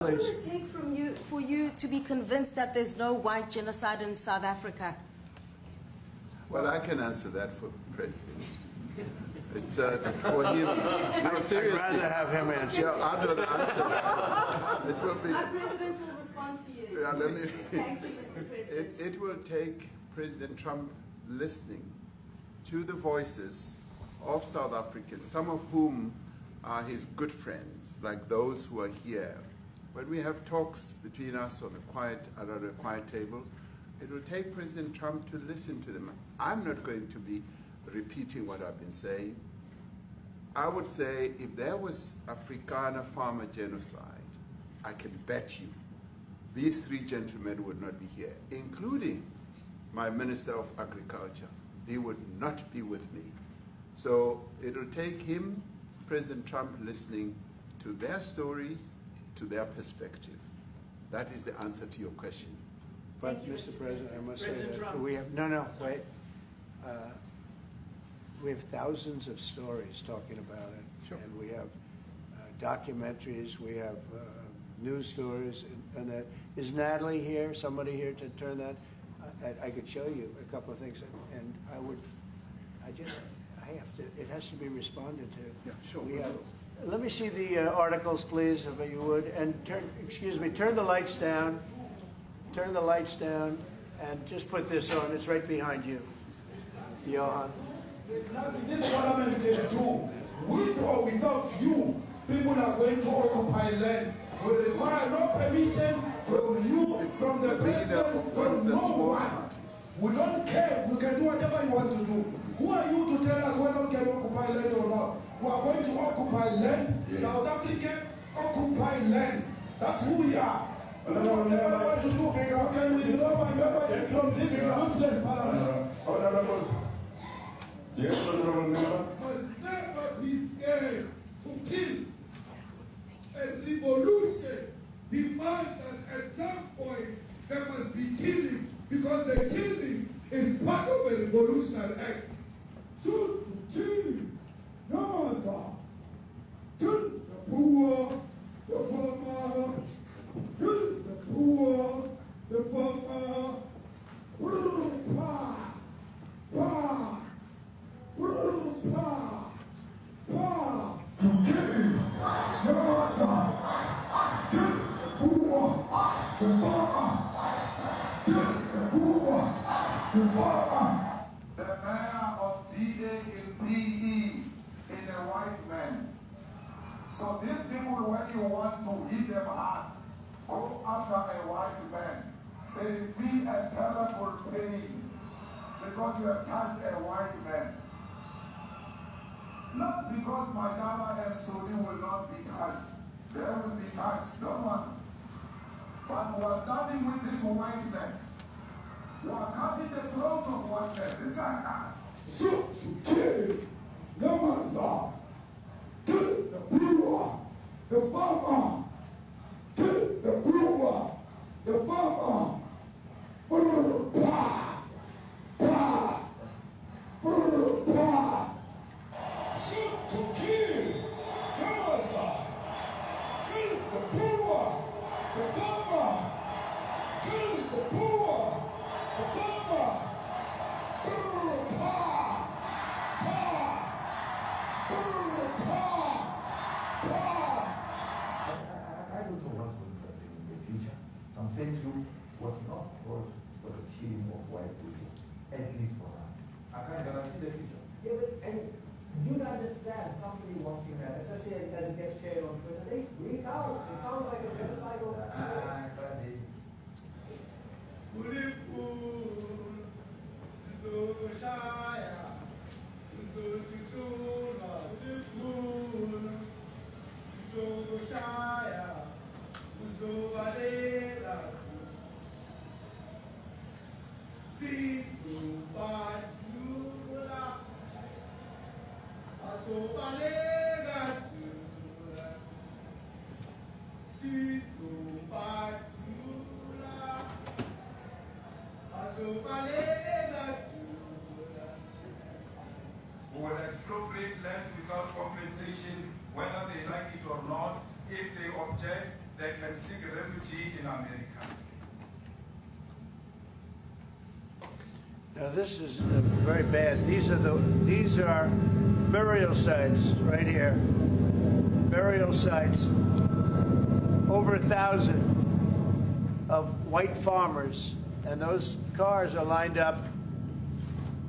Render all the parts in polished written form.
What will it take for you to be convinced that there's no white genocide in South Africa? Well, I can answer that for the President. It's, for him, no, seriously. I'd rather have him answer. Yeah, I know the answer. It will be. My President will respond to you. Yeah, let me, Thank you, Mr. President. It will take President Trump listening to the voices of South Africans, some of whom are his good friends, like those who are here. When we have talks between us on around a quiet table, it will take President Trump to listen to them. I'm not going to be repeating what I've been saying. I would say if there was Afrikaner farmer genocide, I can bet you these three gentlemen would not be here, including my Minister of Agriculture. He would not be with me. So it'll take him, President Trump, listening to their stories, to their perspective. That is the answer to your question. But, Mr. President, I must say that we have, no, wait. We have thousands of stories talking about it. Sure. And we have documentaries, we have news stories, and that. Is Natalie here, somebody here to turn that? I could show you a couple of things, and I have to, it has to be responded to. Yeah, sure. We have, let me see the articles, please, if you would, and turn the lights down. Turn the lights down, and just put this on. It's right behind you, Johan. There's nothing this parliament can do. With or without you, people are going to occupy land. We require no permission from you, from the president, from no one. We don't care. We can do whatever you want to do. Who are you to tell us whether we can occupy land or not? We are going to occupy land. Yeah. South Africa occupy land. That's who we are. Can we draw my membership from this useless parliament? Yes, honorable member. Must never be scared to kill. A revolution demands that at some point there must be killing, because the killing is part of a revolutionary act. Shoot to kill. No answer. Kill the poor, the farmer. Kill the poor, the farmer. Pa, pa, pa, pa. To kill. No answer. Kill the poor, the farmer. Kill the poor, the farmer. The mayor of DA in PE is a white man. So these people, when you want to hit them hard, go after a white man. They feel a terrible pain because you have touched a white man. Not because Mashala and Suni will not be touched. They will be touched, no one. But we are starting with this whiteness. You are cutting the throat of whiteness. Shoot to kill. No answer. Kill the brewer, the farmer. Kill the brewer, the farmer. Pa, pa, pa. Shoot to kill. No answer. Kill the brewer, the farmer. Kill the brewer, the farmer. Pa, pa, pa, pa. I don't know what's going to happen in the future. I'm saying to you, was not called for the killing of white people, at least for now. I can't guarantee the future. Yeah, but and you understand somebody watching that, especially as it gets shared on Twitter, they freak out. It sounds like a genocidal. Who will expropriate land without compensation, whether they like it or not. If they object, they can seek refuge in America. Now this is very bad. These are burial sites right here. Burial sites. Over 1,000 of white farmers, and those cars are lined up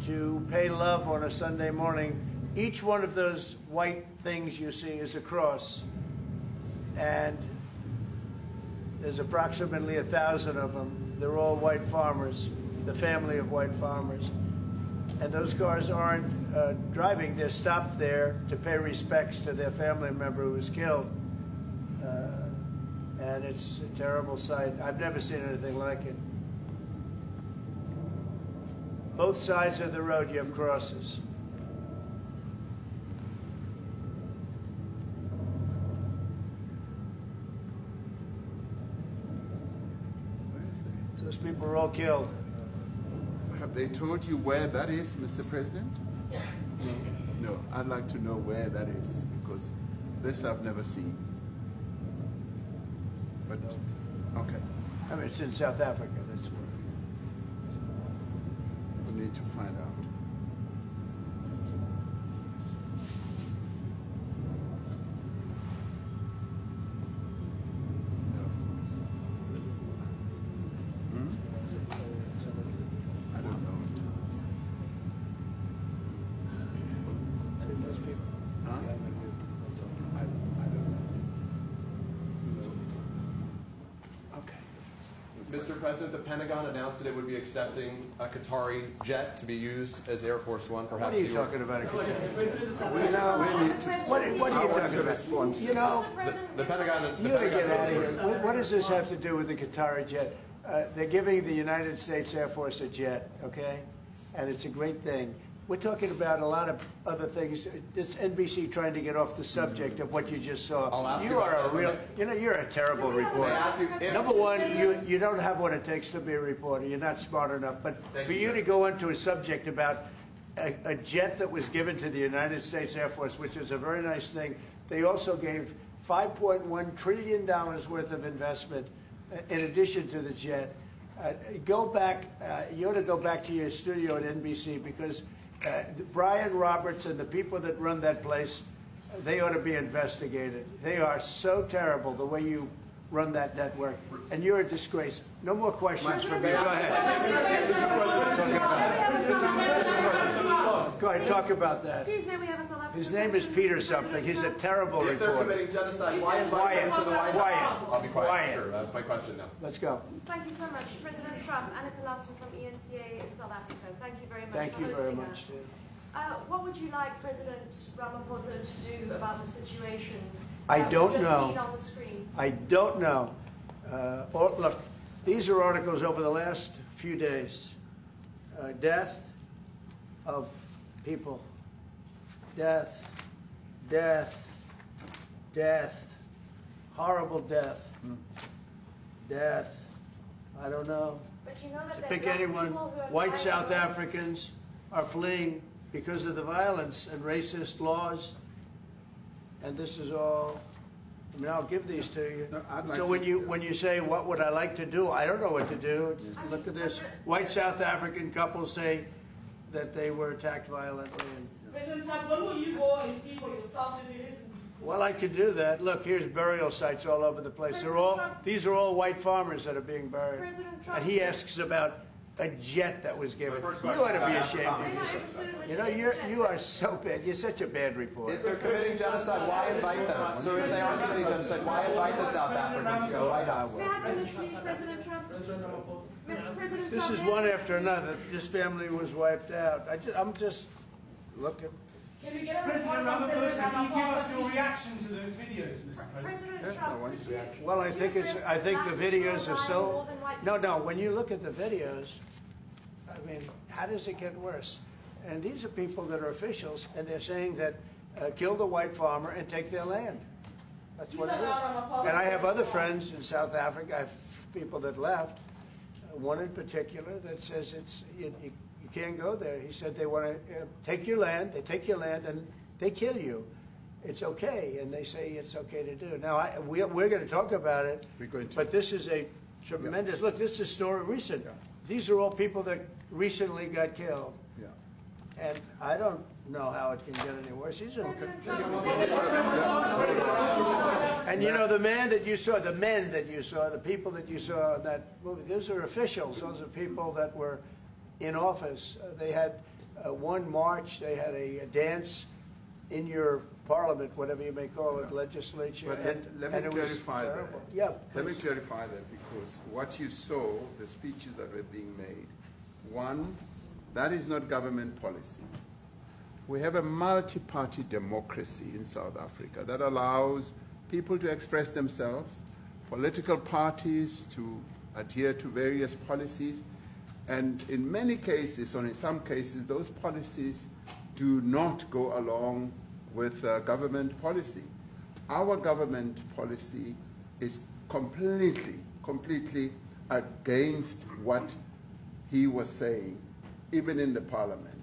to pay love on a Sunday morning. Each one of those white things you see is a cross, and there's approximately 1,000 of them. They're all white farmers, the family of white farmers. And those cars aren't driving, they're stopped there to pay respects to their family member who was killed. And it's a terrible sight. I've never seen anything like it. Both sides of the road you have crosses. Where is Those people were all killed. they? Have they told you where that is, Mr. President? No, I'd like to know where that is, because this I've never seen. But, okay, I mean, it's in South Africa, that's where. we need to find out. I don't know. Huh? I don't know. Okay. Mr. President, the Pentagon announced that it would be accepting a Qatari jet to be used as Air Force One. Perhaps What are you were- talking about? We need to What are I you want talking a about? response. You know, The Pentagon. you gotta get out of here. What does this have to do with the Qatari jet? They're giving the United States Air Force a jet, okay? And it's a great thing. We're talking about a lot of other things. It's NBC trying to get off the subject of what you just saw. I'll ask you you are about a that. real, you know, you're a terrible reporter. ask you if- Number one, you don't have what it takes to be a reporter. You're not smart enough. But Thank for you, you sir. to go into a subject about a jet that was given to the United States Air Force, which is a very nice thing, they also gave $5.1 trillion worth of investment in addition to the jet. Go back, you ought to go back to your studio at NBC, because Brian Roberts and the people that run that place, they ought to be investigated. They are so terrible the way you run that network, and you're a disgrace. No more questions from me. Go ahead. Go ahead, talk about that. Please, may we have a South African His name is Peter something. He's a terrible If they're reporter. committing genocide, why invite them to the White House? Quiet. I'll be quiet. Quiet. Sure, that's my question now. Let's go. Thank you so much. President Trump, Anna Collaston from ENCA in South Africa. Thank you very much Thank for you very hosting much, us. Dave. What would you like President Ramaphosa to do about the situation I that don't we've just know. seen on the screen? I don't know. Look, these are articles over the last few days. Death of people. Death, death, death, horrible death. Death, I don't know. But you know that To there are pick young anyone, people who are white dying South alone. Africans are fleeing because of the violence and racist laws. And this is all, I mean, I'll give these to you. No, I'd like So to- when you say, what would I like to do? I don't know what to do. Look at this. White South African couple say that they were attacked violently. President Trump, when will you go and see for yourself if it is? Well, I could do that. Look, here's burial sites all over the place. These are all white farmers that are being buried. President Trump- And he asks about a jet that was given. My first You question ought to be is ashamed about of We're not yourself. interested in You know, the you are so bad. You're such a bad reporter. If they're committing genocide, why invite them? So if they are committing genocide, why invite the South Africans to the White House? May I finish, please, President Trump? Mr. President This Trump, is one after another. This family was wiped out. I'm just looking. Can we get a President response from President Ramaphosa, can you give us your Ramaphosa? reaction to those videos, Mr. President? President That's Trump, not one could you- Well, I think the videos are so. more than white No. When you look at the videos, I mean, how does it get worse? And these are people that are officials, and they're saying that kill the white farmer and take their land. That's what it is. And I have other friends in South Africa. I have people that left. One in particular that says you can't go there. He said they want to take your land. They take your land and they kill you. it's okay, and they say it's okay to do. Now, we're going to talk about it, We're going to. but this is a tremendous, look, this is a story recent. Yeah. These These are all people that recently got killed, Yeah. and I don't know how it can get any worse. These are, and you know, the men that you saw, the people that you saw in that movie, those are officials. Those are people that were in office. They had one march, they had a dance in your parliament, whatever you may call it, legislature. But let and me it was clarify that. terrible. Yeah, Let me please. clarify that, because what you saw, the speeches that were being made, one, that is not government policy. We have a multi-party democracy in South Africa that allows people to express themselves, political parties to adhere to various policies, and in many cases, or in some cases, those policies do not go along with government policy. Our government policy is completely against what he was saying, even in the parliament.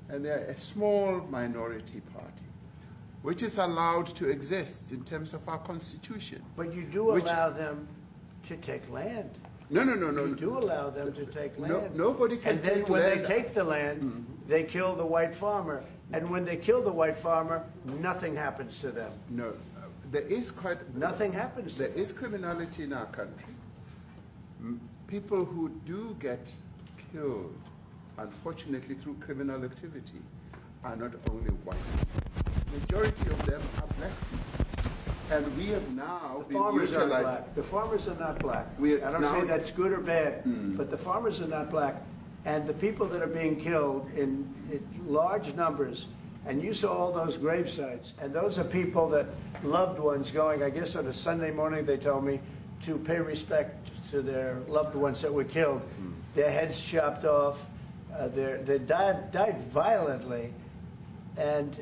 And they're a small minority party, which is allowed to exist in terms of our constitution. But you do Which- allow them to take land. No. You do allow them to take land. Nobody can And then take when land. they take the land, they kill the white farmer. And when they kill the white farmer, nothing happens to them. No, there is quite... Nothing happens to There them. is criminality in our country. People who do get killed, unfortunately through criminal activity, are not only white people. Majority of them are black people. And we have now The been farmers are utilizing... black. The farmers are not black. We I don't now- say that's good or bad, but the farmers are not black. And the people that are being killed in large numbers, and you saw all those grave sites, and those are people that loved ones going, I guess on a Sunday morning, they told me, to pay respect to their loved ones that were killed. Their heads chopped off, they died violently. And,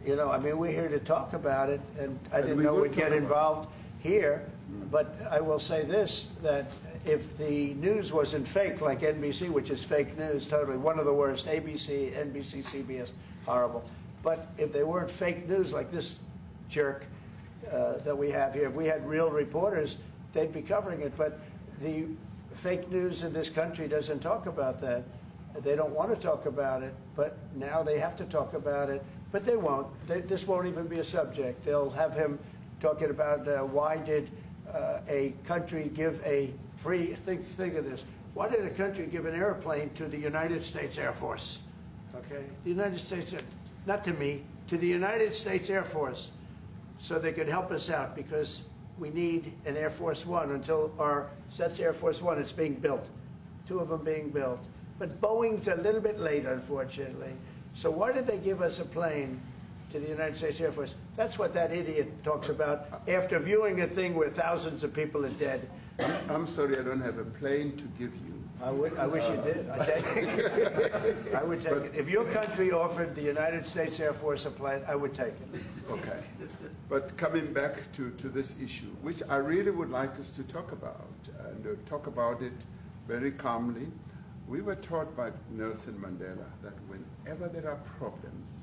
you know, I mean, we're here to talk about it, and I didn't we know will we'd get talk about it. involved here, but I will say this, that if the news wasn't fake like NBC, which is fake news totally, one of the worst, ABC, NBC, CBS, horrible. But if they weren't fake news like this jerk that we have here, if we had real reporters, they'd be covering it. But the fake news in this country doesn't talk about that. They don't want to talk about it, but now they have to talk about it. But they won't. This won't even be a subject. They'll have him talking about why did a country give a free, think of this, why did a country give an airplane to the United States Air Force? Okay, the United States, not to me, to the United States Air Force, so they could help us out, because we need an Air Force One until that's Air Force One, it's being built, 2 of them being built. But Boeing's a little bit late, unfortunately. So why did they give us a plane to the United States Air Force? That's what that idiot talks about after viewing a thing where thousands of people are dead. I'm sorry, I don't have a plane to give you. I wish you did. I'd take it. I would take it. If your country offered the United States Air Force a plane, I would take it. Okay. But coming back to this issue, which I really would like us to talk about, and talk about it very calmly. We were taught by Nelson Mandela that whenever there are problems,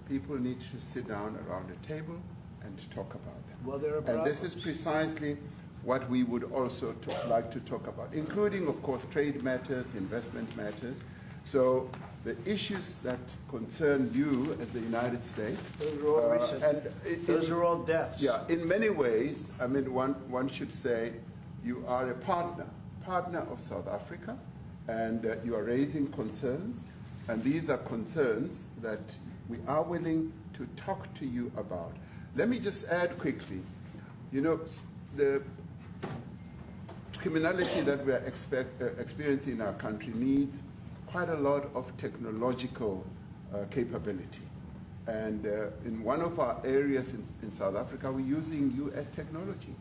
people need to sit down around a table and talk about them. Well, there are And this problems. is precisely what we would also like to talk about, including, of course, trade matters, investment matters. So the issues that concern you as the United States. Those are all recent. Those are all deaths. Yeah, in many ways, I mean, one should say you are a partner of South Africa, and you are raising concerns, and these are concerns that we are willing to talk to you about. Let me just add quickly, you know, the criminality that we are experiencing in our country needs quite a lot of technological capability. And in one of our areas in South Africa, we're using US technology,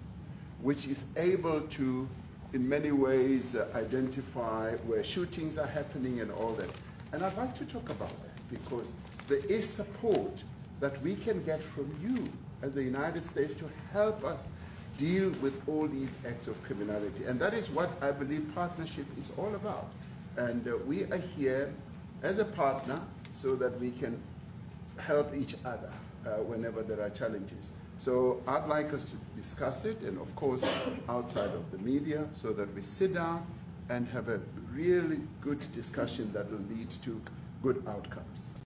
which is able to, in many ways, identify where shootings are happening and all that. And I'd like to talk about that, because there is support that we can get from you as the United States to help us deal with all these acts of criminality. And that is what I believe partnership is all about. And we are here as a partner so that we can help each other. whenever there are challenges. So I'd like us to discuss it, and of course outside of the media, so that we sit down and have a really good discussion that will lead to good outcomes.